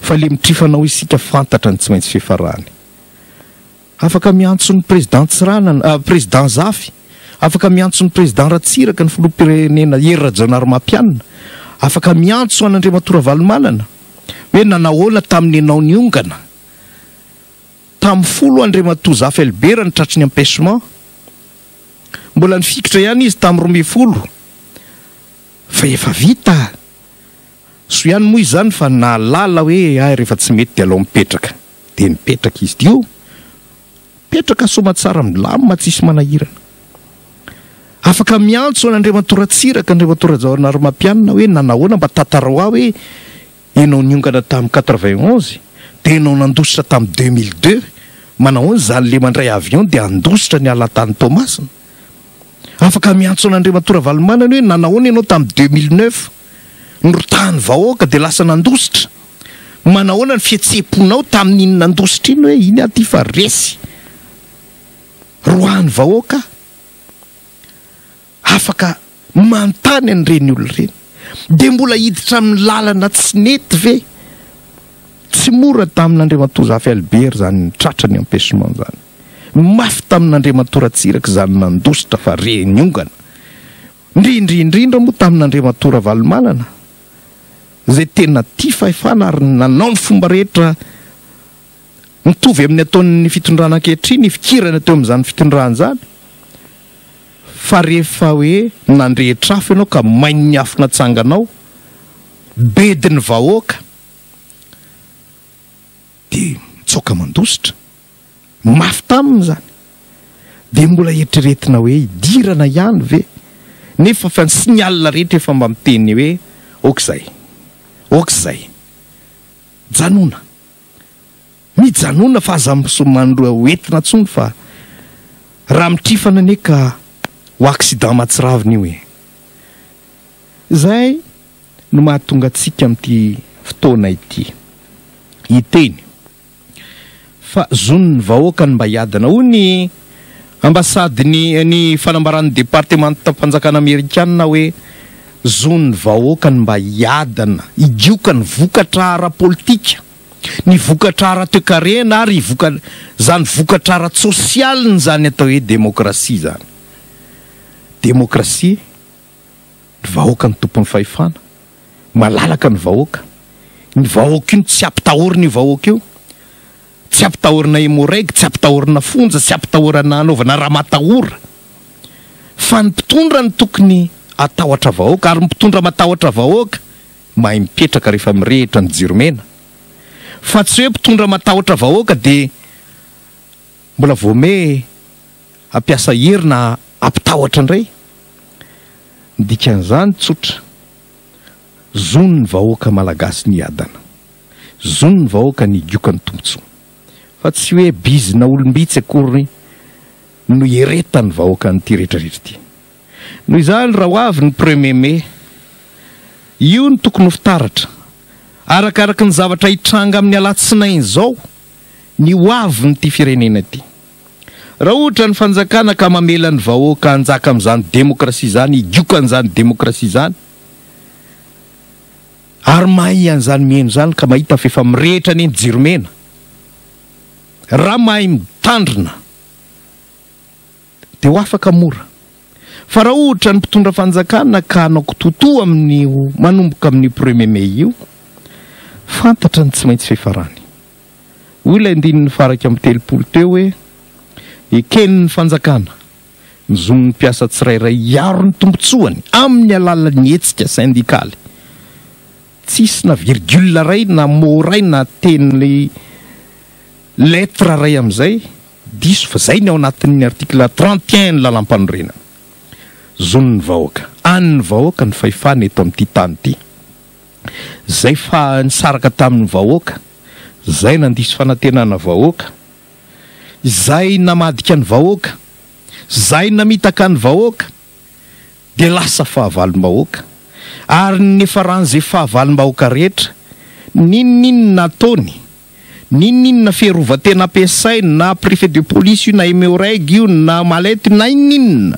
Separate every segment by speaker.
Speaker 1: fa le mitrifanao isika fantatra ny tsy maintsy fifarany. Afaka miantso ny président Tsirana, président Zafy, afaka miantso ny président Ratsiraka ny filoham-pirenena Hery Rajaonarimampianina, afaka miantso an'Andriamatora Valomanana hoe nanahoana tamin'ny ianao niongana tamin'ny folo Andriamato Zafy Albert ny tratry ny empêchement, mbola nifikitra ihany izy tamin'ny 12 fa efa vita. So ihany moa izany fa nalala hoe rehefa tsy mety dia alao mipetraka, dia mipetraka izy dio, petraka soma tsara milamina tsisy manahirana. Afaka miantso an'Andriamatora Ratsiraka, Andriamatora Rajaonarimampianina hoe nanahoana mba tantarao aho hoe ianao niongana tamin'ny 91 dia ianao nandositra tamin'ny 2002, manahoana zany le mandray avion dia andositra ny Alatany Tomasina. Afaka miantso an'Andriamatora Valomanana hoe nanahoana ianao tamin'ny 2009 nirotahany vahoaka dia lasa nandositra, manahoana ny fihetseponao tamin'iny nandositra iny hoe iny aty fa resy roahany vahoaka. Afaka mantany an'ireny olona ireny. Dia mbola hiditra amin'ny lalana tsy nety ve? Tsy mora tamin'Andriamato Zafy Albert zany tratra ny empêchement zany. Mafy tamin'Andriamatora Ratsiraka zany nandositra fa niongana. Indrindra moa tamin'Andriamatora Valomanana zay tena tia fahefana ary nanao ny fomba rehetra mitovy amin'ny ataon'ny fitondrana ankehitriny, fikirana teo amin'izany fitondrana zany. Fa rehefa hoe nandrehitra afo ianao ka mainy ny afo natsanganao, bediny vahoaka, dia mitsoka mandositra. Mafy taminy zany. Dia mbola eritreretina hoe idirana ihany ve? Nefa fa ny signal rehetra efa mba miteny hoe okizay, janona. Mijanona fa aza mandroa hoentina tsony fa raha mitrifana ane ka ho accident mahatsiravina io e. Zay no mahatonga antsika amin'ity fotoana ity hiteny fa zon'ny vahoaka ny mba hiadana. Hoy ny ambasady ny fanambaran'ny departement tampanjakana Amerikanina hoe zon'ny vahoaka ny mba hiadana, higioka ny vokatra ara-politika, ny vokatra ara-toekarena ary zany vokatra ara-tsosialiny zany atao hoe demokrasia zany. Demokrasia, ny vahoaka ny tompon'ny fahefana, malalaka ny vahoaka io tsy ampitahorina io vahoaka io, tsy ampitahorina hemorrhague, tsy ampitahorina fonja, tsy ampitahorina anaovana raha matahora, fa ny mpitondra ny tokony atahotra vahoaka, ary mpitondra matahotra vahoaka mahay mipetraka rehefa mirehitra ny jiromena. Fa tsy hoe mpitondra matahotra vahoaka dia mbola voame ampiasa hery na ampitahotra indray. Dikan'izany tsotra, zon'ny vahoaka malagasy ny adana, zon'ny vahoaka ny higioka ny tombotsoa, fa tsy hoe bizina olombitsy akory no heretany vahoaka nyity rehetrarehetra ity. Noho izany raha ho avy ny 1er mai, io ny tokony ho fitaratra arakaraka ny zavatra hitranga amin'ny alatsinainy zao ny ho avy nyity firenena ity. Raha ohatra ny fanjakana ka mamela ny vahoaka hanjaka amin'izany demokrasia zany, higioka an'izany demokrasia zany, ary mahay an'izany mihaino zany ka mahita fa efa mirehitra ny jiromena, raha mahay mitandrina dia ho afaka mora. Fa raha ohatra ny mpitondra fanjakana ka hanao kitoto amin'ny manomboka amin'ny 1er mai io, fantatra ny tsy maintsy fifarany. Hoy ilay andininy faraka amin'ny 30 teo hoe eken'ny fanjakana ny zon'ny mpiasa tsirairay hiaro ny tombotsoany amin'ny alalan'ny hetsika syndikaly. Tsisy na virgule ray na mot ray na teny lettre ray amin'izay diso, fa zay ny ao anatin'ny article 31 ny lalam-panorenana. Zon'ny vahoaka, an'ny vahoaka ny fahefana eto amin'ity tany ity. Zay fa nisaraka tamin'ny vahoaka, zay nandiso fanantenana vahoaka, zay namadika ny vahoaka, zay namitaka ny vahoaka, dia lasa fahavalom-bahoaka. Ary nefa ran'izay fahavalom-bahoaka rehetra, ninona nataony, ninona fiarovan-tena ampiasainy, na préfet de police io, na hemorrhague io, na malety io, na ninona,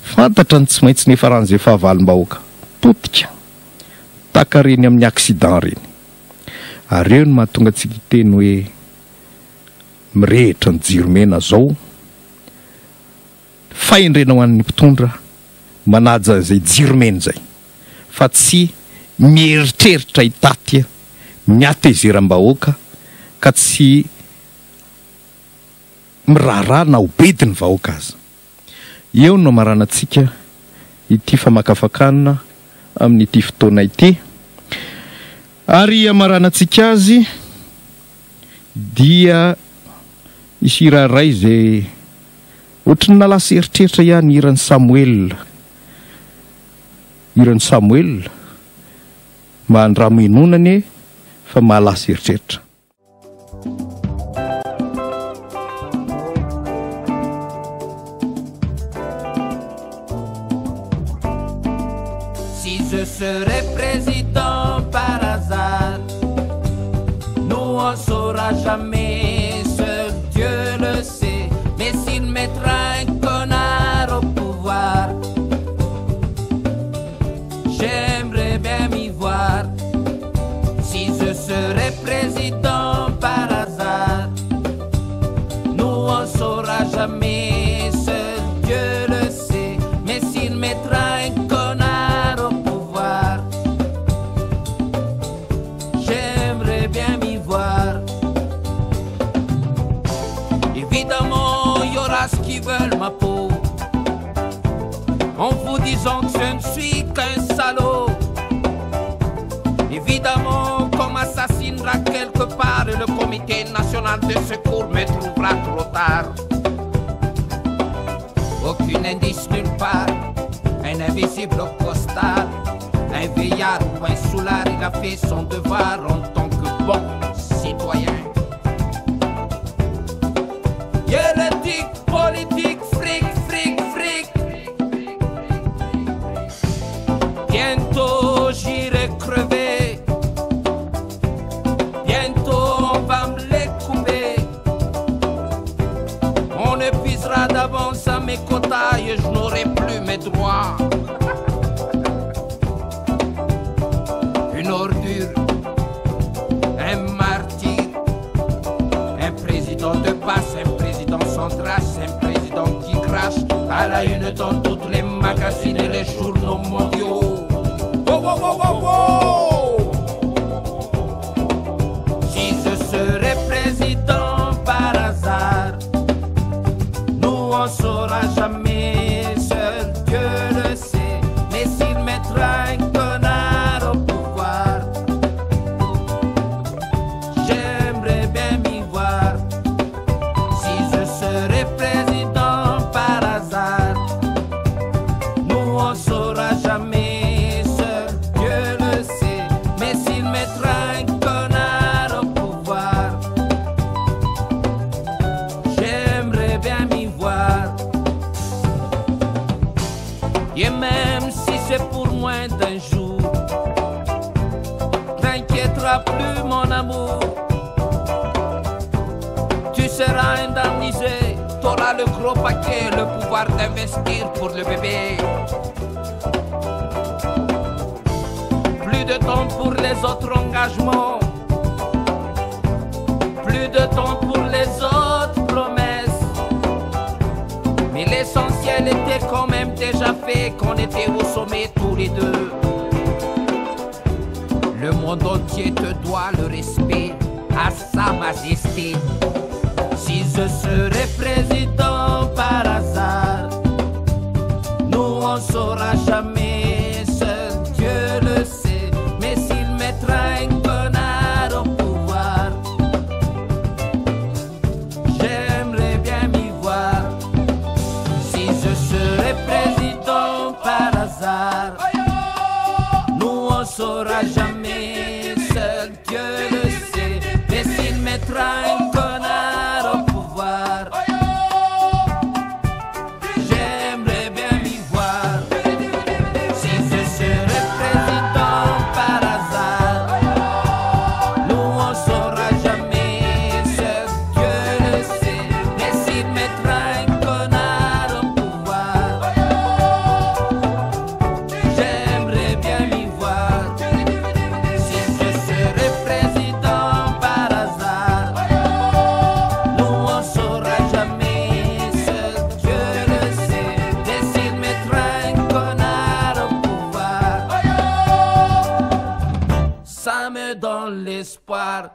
Speaker 1: fantatra ny tsy maintsy nefa ran'izay fahavalom-bahoaka potika takareny amin'ny accident reny. ary eo no mahatonga antsika teny hoe mirehitra ny jiromena zao fahendrena ho an'ny mpitondra manaja zay jiromena zay fa tsy mieritreritra hitaty miatezeram-bahoaka ka tsy miraharaha na obedy ny vahoaka azy. Eo no maranantsika ity famakafakanina amin'ity fotoana ity, ary amaranantsika azy dia isy iraray zay ohatrany nalasa eritreritra ihany iran'ny Samuel mandra-mononany fa mahalasa eritreritra.
Speaker 2: Si je serais président par hasard, nous on saura jamais, seul Dieu le sait. Mais s'il mettra un connard au pouvoir, j'aimerais bien m'y voir. Si je serais président par hasard, nous on saura jamais, seul Dieu le sait. Mais s'il mettra un connard au pouvoir, j'aimerais bien m'y voir. Évidemment, il y aura ceux qui veulent ma peau, en vous disant que je ne suis qu'un salaud. Évidemment, qu'on m'assassinera quelque part et le comité national de secours me trouvera trop tard. Aucun indice nulle part, un invisible au costard, un veillard ou un soulard, il a fait son devoir en tant que bon citoyen. Hérétique, politique, fric, fric, fric. Bientôt j'irai crever, bientôt on va me les couper. On épuisera d'avance à mes quotas et je n'aurai plus mes droits. Une ordure, un martyr, un président de passe, un président sans trace, un président qui crache à la une dans toutes les magazines et les journaux mondiaux. Oh, oh, oh, oh, oh. Si je serais président par hasard, nous on saura jamais, seul Dieu le sait. Mais s'il mettra un connard au pouvoir, j'aimerais bien m'y voir. Si je serais président par hasard, nous on saura jamais, seul Dieu le sait. Mais s'il mettra un connard au pouvoir, j'aimerais bien m'y voir. Et même si c'est pour moins d'un jour, t'inquiètera plus mon amour. Tu seras indemnisé, t'auras le gros paquet, le pouvoir d'investir pour le bébé. Plus de temps pour les autres engagements, plus de temps pour les autres promesses. Mais l'essentiel était quand même déjà fait, qu'on était au sommet tous les deux. Le monde entier te doit le respect à sa majesté. Si je serais président par hasard, nous on saura jamais, seul Dieu le sait. Mais s'il mettra un connard au pouvoir, j'aimerais bien m'y voir. Si je serais président par hasard, nous on saura jamais, seul Dieu le sait. Mais s'il mettra un connard au pouvoir, l'espoir.